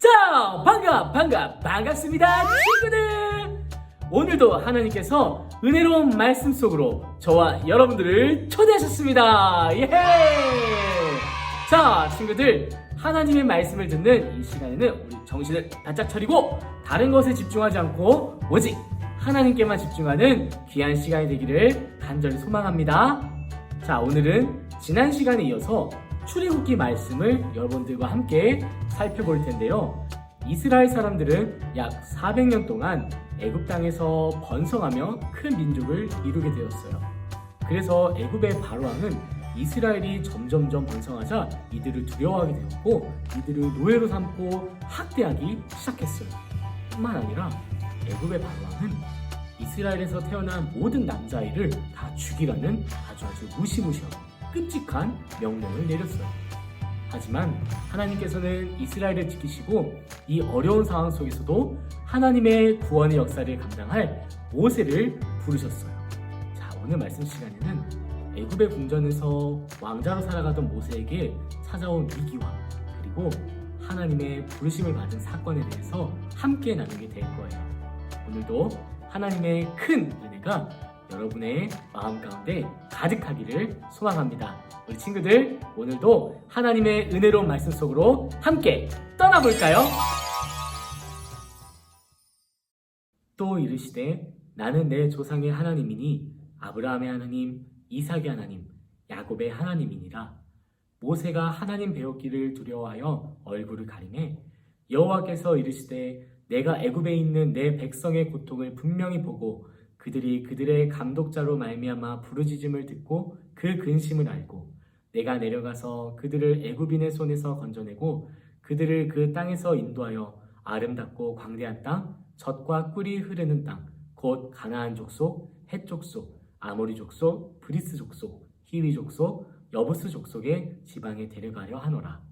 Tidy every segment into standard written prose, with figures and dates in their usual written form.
자, 반갑습니다, 친구들. 오늘도 하나님께서 은혜로운 말씀 속으로 저와 여러분들을 초대하셨습니다. 예! 자, 친구들, 하나님의 말씀을 듣는 이 시간에는 우리 정신을 바짝 차리고 다른 것에 집중하지 않고 오직 하나님께만 집중하는 귀한 시간이 되기를 간절히 소망합니다. 자, 오늘은 지난 시간에 이어서 출애굽기 말씀을 여러분들과 함께 살펴볼 텐데요. 이스라엘 사람들은 약 400년 동안 애굽 땅에서 번성하며 큰 민족을 이루게 되었어요. 그래서 애굽의 바로왕은 이스라엘이 점점점 번성하자 이들을 두려워하게 되었고 이들을 노예로 삼고 학대하기 시작했어요. 뿐만 아니라 애굽의 바로왕은 이스라엘에서 태어난 모든 남자아이를 다 죽이라는 아주 무시무시하고 끔찍한 명령을 내렸어요. 하지만 하나님께서는 이스라엘을 지키시고 이 어려운 상황 속에서도 하나님의 구원의 역사를 감당할 모세를 부르셨어요. 자, 오늘 말씀 시간에는 애굽의 궁전에서 왕자로 살아가던 모세에게 찾아온 위기와 그리고 하나님의 부르심을 받은 사건에 대해서 함께 나누게 될 거예요. 오늘도 하나님의 큰 은혜가 여러분의 마음 가운데 가득하기를 소망합니다. 우리 친구들, 오늘도 하나님의 은혜로운 말씀 속으로 함께 떠나볼까요? 또 이르시되 나는 내 조상의 하나님이니 아브라함의 하나님, 이삭의 하나님, 야곱의 하나님이니라. 모세가 하나님 배웠기를 두려워하여 얼굴을 가리매 여호와께서 이르시되 내가 애굽에 있는 내 백성의 고통을 분명히 보고 그들이 그들의 감독자로 말미암아 부르짖음을 듣고 그 근심을 알고 내가 내려가서 그들을 애굽인의 손에서 건져내고 그들을 그 땅에서 인도하여 아름답고 광대한 땅, 젖과 꿀이 흐르는 땅, 곧 가나안 족속, 헷 족속, 아모리 족속, 브리스 족속, 히위 족속, 여부스 족속의 지방에 데려가려 하노라.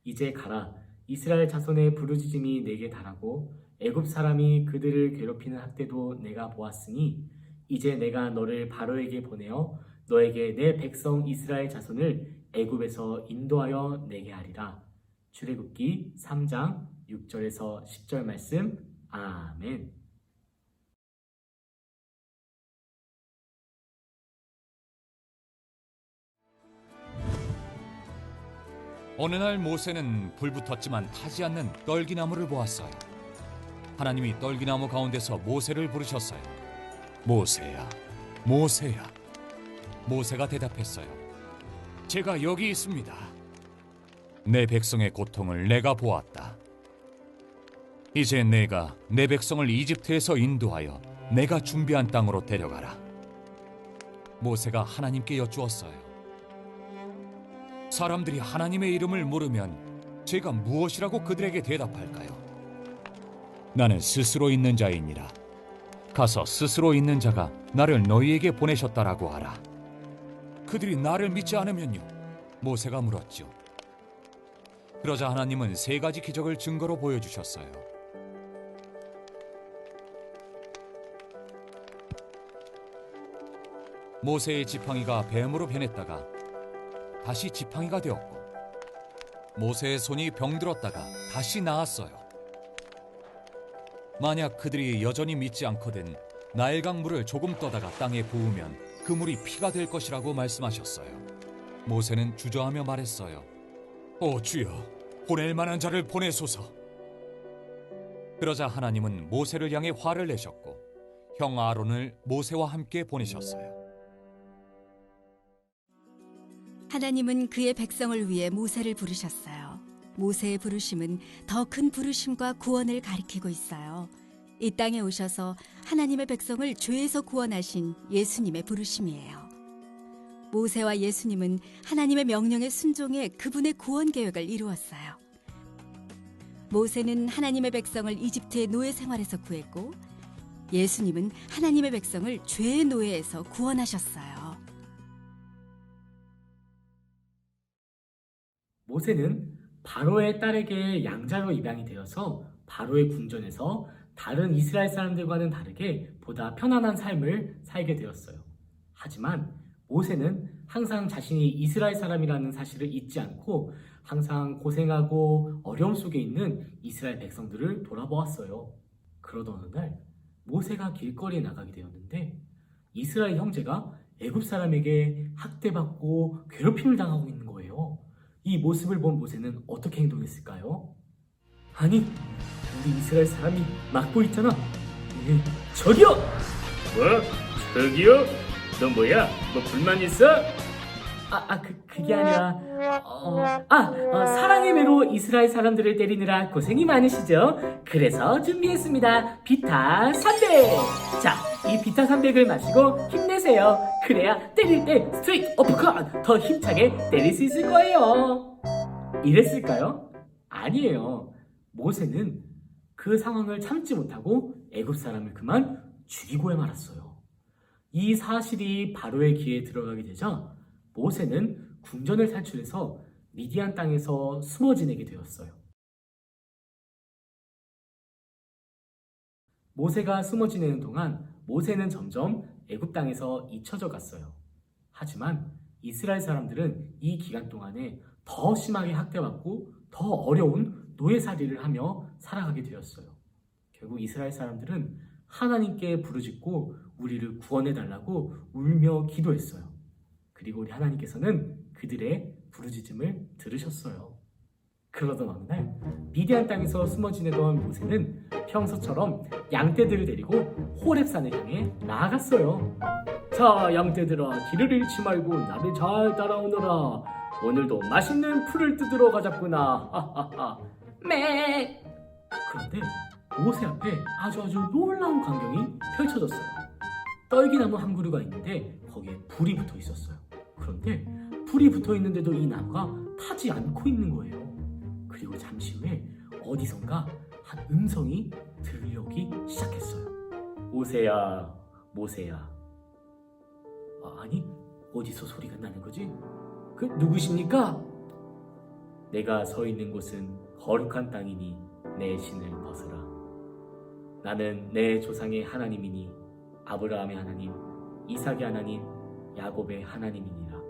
이제 가라. 이스라엘 자손의 부르짖음이 내게 달하고 애굽 사람이 그들을 괴롭히는 학대도 내가 보았으니 이제 내가 너를 바로에게 보내어 너에게 내 백성 이스라엘 자손을 애굽에서 인도하여 내게 하리라. 출애굽기 3장 6절에서 10절 말씀. 아멘. 어느 날 모세는 불붙었지만 타지 않는 떨기나무를 보았어요. 하나님이 떨기나무 가운데서 모세를 부르셨어요. 모세야, 모세야. 모세가 대답했어요. 제가 여기 있습니다. 내 백성의 고통을 내가 보았다. 이제 내가 내 백성을 이집트에서 인도하여 내가 준비한 땅으로 데려가라. 모세가 하나님께 여쭈었어요. 사람들이 하나님의 이름을 물으면 제가 무엇이라고 그들에게 대답할까요? 나는 스스로 있는 자이니라. 가서 스스로 있는 자가 나를 너희에게 보내셨다라고 하라. 그들이 나를 믿지 않으면요? 모세가 물었죠. 그러자 하나님은 3가지 기적을 증거로 보여주셨어요. 모세의 지팡이가 뱀으로 변했다가 다시 지팡이가 되었고 모세의 손이 병들었다가 다시 나았어요. 만약 그들이 여전히 믿지 않거든 나일강 물을 조금 떠다가 땅에 부으면 그 물이 피가 될 것이라고 말씀하셨어요. 모세는 주저하며 말했어요. 오 주여, 보낼 만한 자를 보내소서. 그러자 하나님은 모세를 향해 화를 내셨고 형 아론을 모세와 함께 보내셨어요. 하나님은 그의 백성을 위해 모세를 부르셨어요. 모세의 부르심은 더 큰 부르심과 구원을 가리키고 있어요. 이 땅에 오셔서 하나님의 백성을 죄에서 구원하신 예수님의 부르심이에요. 모세와 예수님은 하나님의 명령에 순종해 그분의 구원 계획을 이루었어요. 모세는 하나님의 백성을 이집트의 노예 생활에서 구했고 예수님은 하나님의 백성을 죄의 노예에서 구원하셨어요. 모세는 바로의 딸에게 양자로 입양이 되어서 바로의 궁전에서 다른 이스라엘 사람들과는 다르게 보다 편안한 삶을 살게 되었어요. 하지만 모세는 항상 자신이 이스라엘 사람이라는 사실을 잊지 않고 항상 고생하고 어려움 속에 있는 이스라엘 백성들을 돌아보았어요. 그러던 어느 날 모세가 길거리에 나가게 되었는데 이스라엘 형제가 애굽 사람에게 학대받고 괴롭힘을 당하고 있는 거예요. 이 모습을 본 모세는 어떻게 행동했을까요? 아니, 우리 이스라엘 사람이 막고 있잖아. 저기요! 뭐? 저기요? 너 뭐야? 뭐 불만 있어? 그게 아니라 사랑의 매로 이스라엘 사람들을 때리느라 고생이 많으시죠? 그래서 준비했습니다. 비타 300! 자, 이 비타 300을 마시고 힘내세요. 그래야 때릴 때 스트레이트 어퍼컷 더 힘차게 때릴 수 있을 거예요. 이랬을까요? 아니에요. 모세는 그 상황을 참지 못하고 애굽 사람을 그만 죽이고야 말았어요. 이 사실이 바로의 귀에 들어가게 되자 모세는 궁전을 탈출해서 미디안 땅에서 숨어 지내게 되었어요. 모세가 숨어 지내는 동안 모세는 점점 애굽 땅에서 잊혀져 갔어요. 하지만 이스라엘 사람들은 이 기간 동안에 더 심하게 학대받고 더 어려운 노예살이를 하며 살아가게 되었어요. 결국 이스라엘 사람들은 하나님께 부르짖고 우리를 구원해달라고 울며 기도했어요. 그리고 우리 하나님께서는 그들의 부르짖음을 들으셨어요. 그러던 어느 날 미디안 땅에서 숨어 지내던 모세는 평소처럼 양떼들을 데리고 호렙산을 향해 나아갔어요. 자, 양떼들아, 길을 잃지 말고 나를 잘 따라오너라. 오늘도 맛있는 풀을 뜯으러 가자꾸나. 하하하. 매. 그런데 모세 앞에 아주 놀라운 광경이 펼쳐졌어요. 떨기나무 한 그루가 있는데 거기에 불이 붙어 있었어요. 그런데 불이 붙어 있는데도 이 나무가 타지 않고 있는 거예요. 그리고 잠시 후에 어디선가 한 음성이 들려오기 시작했어요. 모세야, 모세야. 아니, 어디서 소리가 나는 거지? 그 누구십니까? 내가 서 있는 곳은 거룩한 땅이니 내 신을 벗어라. 나는 내 조상의 하나님이니 아브라함의 하나님, 이삭의 하나님, 야곱의 하나님이니라.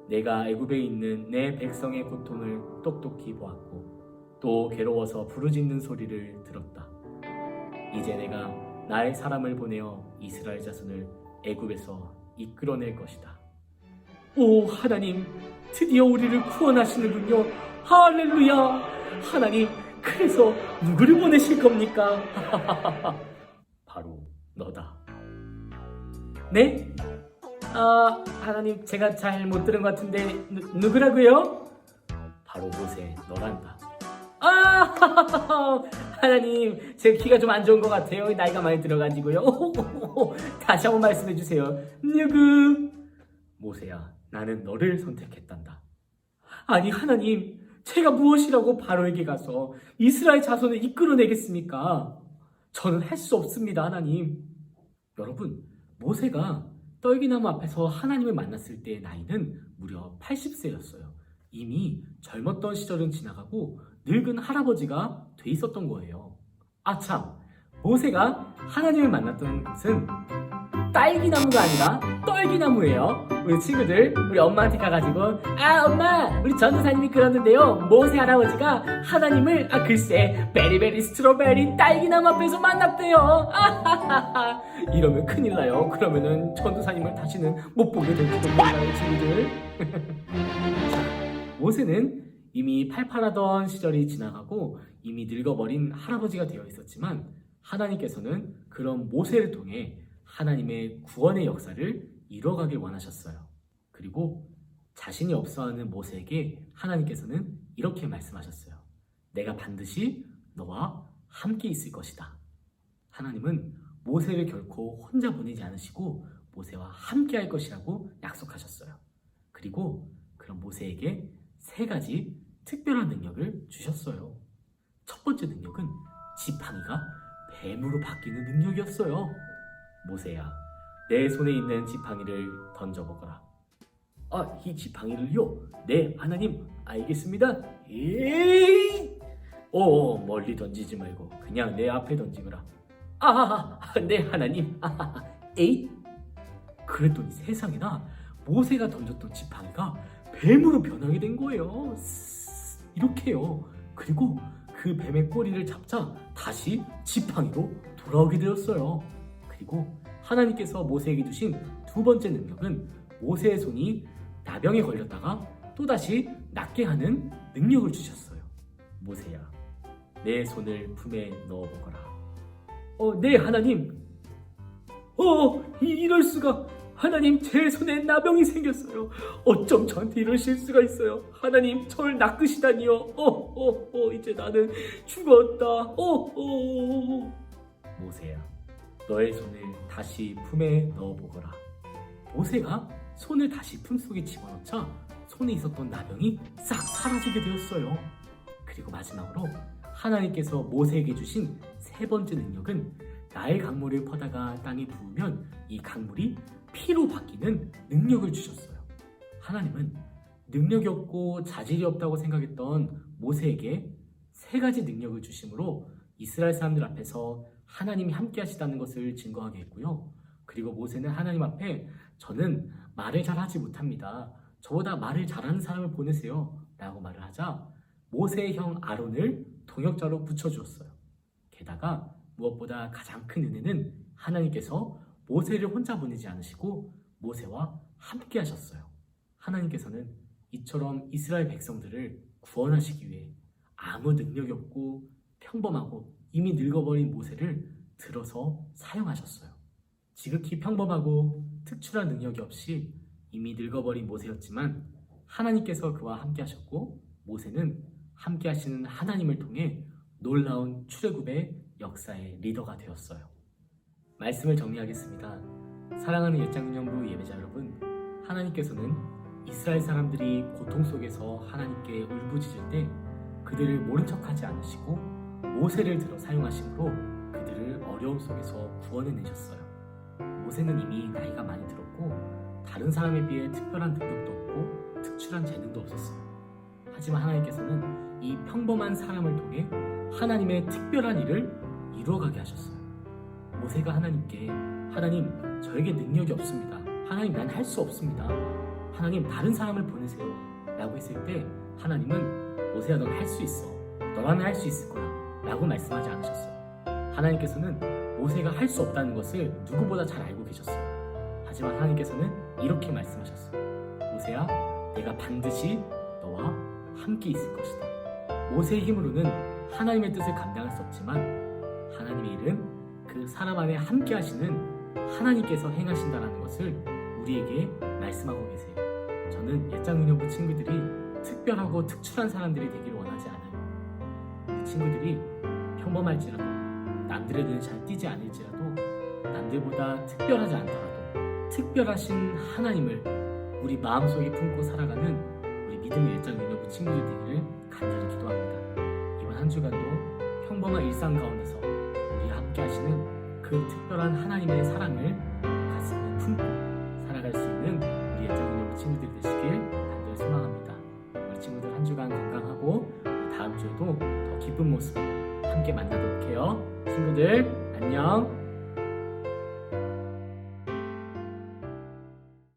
내가 애굽에 있는 내 백성의 고통을 똑똑히 보았고 또 괴로워서 부르짖는 소리를 들었다. 이제 내가 나의 사람을 보내어 이스라엘 자손을 애굽에서 이끌어낼 것이다. 오 하나님, 드디어 우리를 구원하시는군요. 할렐루야. 하나님, 그래서 누구를 보내실 겁니까? 바로 너다. 네? 하나님, 제가 잘 못 들은 것 같은데 누구라고요? 바로 모세, 너란다. 하나님, 제 귀가 좀 안 좋은 것 같아요. 나이가 많이 들어가지고요. 다시 한번 말씀해 주세요. 누구? 모세야, 나는 너를 선택했단다. 아니 하나님, 제가 무엇이라고 바로에게 가서 이스라엘 자손을 이끌어내겠습니까? 저는 할 수 없습니다, 하나님. 여러분, 모세가 떨기나무 앞에서 하나님을 만났을 때의 나이는 무려 80세였어요. 이미 젊었던 시절은 지나가고 늙은 할아버지가 돼 있었던 거예요. 아참, 모세가 하나님을 만났던 곳은 딸기나무가 아니라 떨기나무예요. 우리 친구들, 우리 엄마한테 가가지고 엄마, 우리 전도사님이 그러는데요, 모세 할아버지가 하나님을 글쎄 베리베리 스트로베리 딸기나무 앞에서 만났대요. 이러면 큰일 나요. 그러면은 전도사님을 다시는 못 보게 될지도 몰라요, 친구들. 자, 모세는 이미 팔팔하던 시절이 지나가고 이미 늙어버린 할아버지가 되어 있었지만 하나님께서는 그런 모세를 통해 하나님의 구원의 역사를 이뤄가길 원하셨어요. 그리고 자신이 없어하는 모세에게 하나님께서는 이렇게 말씀하셨어요. 내가 반드시 너와 함께 있을 것이다. 하나님은 모세를 결코 혼자 보내지 않으시고 모세와 함께 할 것이라고 약속하셨어요. 그리고 그런 모세에게 3가지 특별한 능력을 주셨어요. 첫 번째 능력은 지팡이가 뱀으로 바뀌는 능력이었어요. 모세야, 내 손에 있는 지팡이를 던져보거라. 이 지팡이를요? 네, 하나님, 알겠습니다. 에이! 멀리 던지지 말고 그냥 내 앞에 던지거라. 네, 하나님. 에이? 그랬더니 세상에나 모세가 던졌던 지팡이가 뱀으로 변하게 된 거예요. 이렇게요. 그리고 그 뱀의 꼬리를 잡자 다시 지팡이로 돌아오게 되었어요. 그리고 하나님께서 모세에게 주신 두 번째 능력은 모세의 손이 나병에 걸렸다가 또다시 낫게 하는 능력을 주셨어요. 모세야, 내 손을 품에 넣어보거라. 네, 하나님. 이럴 수가. 하나님, 제 손에 나병이 생겼어요. 어쩜 저한테 이럴 실수가 있어요. 하나님, 저를 낚으시다니요. 이제 나는 죽었다. 모세야, 너의 손을 다시 품에 넣어보거라. 모세가 손을 다시 품속에 집어넣자 손에 있었던 나병이 싹 사라지게 되었어요. 그리고 마지막으로 하나님께서 모세에게 주신 세 번째 능력은 나의 강물을 퍼다가 땅에 부으면 이 강물이 피로 바뀌는 능력을 주셨어요. 하나님은 능력이 없고 자질이 없다고 생각했던 모세에게 세 가지 능력을 주심으로 이스라엘 사람들 앞에서 하나님이 함께 하시다는 것을 증거하게 했고요. 그리고 모세는 하나님 앞에 저는 말을 잘하지 못합니다. 저보다 말을 잘하는 사람을 보내세요. 라고 말을 하자 모세의 형 아론을 동역자로 붙여주었어요. 게다가 무엇보다 가장 큰 은혜는 하나님께서 모세를 혼자 보내지 않으시고 모세와 함께 하셨어요. 하나님께서는 이처럼 이스라엘 백성들을 구원하시기 위해 아무 능력이 없고 평범하고 이미 늙어버린 모세를 들어서 사용하셨어요. 지극히 평범하고 특출한 능력이 없이 이미 늙어버린 모세였지만 하나님께서 그와 함께 하셨고 모세는 함께 하시는 하나님을 통해 놀라운 출애굽의 역사의 리더가 되었어요. 말씀을 정리하겠습니다. 사랑하는 일장년부 예배자 여러분, 하나님께서는 이스라엘 사람들이 고통 속에서 하나님께 울부짖을 때 그들을 모른 척하지 않으시고 모세를 들어 사용하심으로 그들을 어려움 속에서 구원해내셨어요. 모세는 이미 나이가 많이 들었고 다른 사람에 비해 특별한 능력도 없고 특출한 재능도 없었어요. 하지만 하나님께서는 이 평범한 사람을 통해 하나님의 특별한 일을 이루어가게 하셨어요. 모세가 하나님께 하나님, 저에게 능력이 없습니다. 하나님, 난 할 수 없습니다. 하나님, 다른 사람을 보내세요. 라고 했을 때 하나님은 모세야, 넌 할 수 있어. 너라면 할 수 있을 거야. 라고 말씀하지 않으셨어요. 하나님께서는 모세가 할 수 없다는 것을 누구보다 잘 알고 계셨어요. 하지만 하나님께서는 이렇게 말씀하셨어요. 모세야, 내가 반드시 너와 함께 있을 것이다. 모세의 힘으로는 하나님의 뜻을 감당할 수 없지만 하나님의 일은 그 사람 안에 함께 하시는 하나님께서 행하신다는 것을 우리에게 말씀하고 계세요. 저는 옛장유년부 친구들이 특별하고 특출한 사람들이 되기를 원하지 않아요. 우리 친구들이 평범할지라도 남들의 눈에 잘 띄지 않을지라도 남들보다 특별하지 않더라도 특별하신 하나님을 우리 마음속에 품고 살아가는 우리 믿음의 옛장유년부 친구들 되기를 간절히 기도합니다. 이번 한 주간도 평범한 일상 가운데서 우리와 함께 하시는 그 특별한 하나님의 사랑을 가슴에 품고 살아갈 수 있는 우리 옛장유년부 친구들이 되시길 간절히 소망합니다. 우리 친구들 한 주간 건강하고 다음 주에도 더 기쁜 모습으로 함께 만나도록 해요. 친구들 안녕.